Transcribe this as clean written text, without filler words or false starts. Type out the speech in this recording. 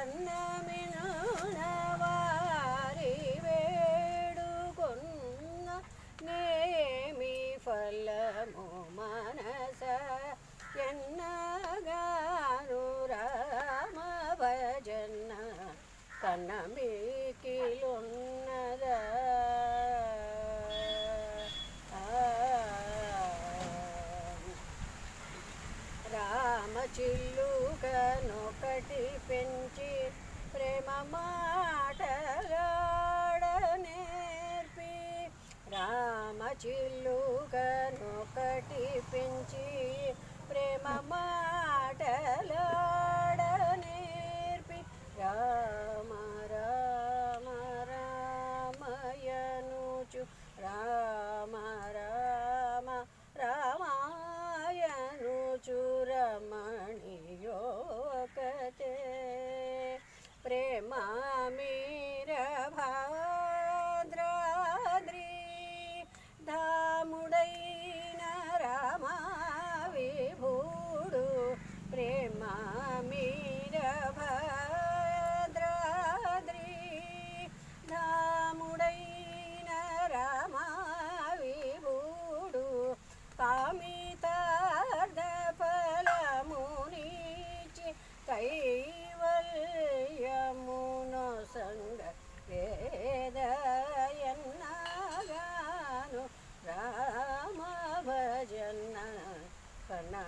అన్నమినున వారి వేడుకొన్న నేమి ఫలము మనస ఎన్నగాను రామ భజన కన్న మికిలున్నదా రామ చిల్లుకనొకటి పెంచి ప్రేమ మాటలాడ నేర్పి రామ చిల్లుకనొకటి పెంచి ప్రేమ మాటలాడ నేర్పి రామ రామ రామయనుచు రామ రామ రామాయనుచు రమణియోకతే ప్రేమ మీర భాద్రాద్రి ధాముడైన రామ విభూడు ప్రేమ మీర భాద్రాద్రి ధాముడైన రామ విభూడు కామితార్థ ఫలమునిచి కైవల్యమును సంగ వేదయన్నగాను రామ భజన కనమికిలున్నదా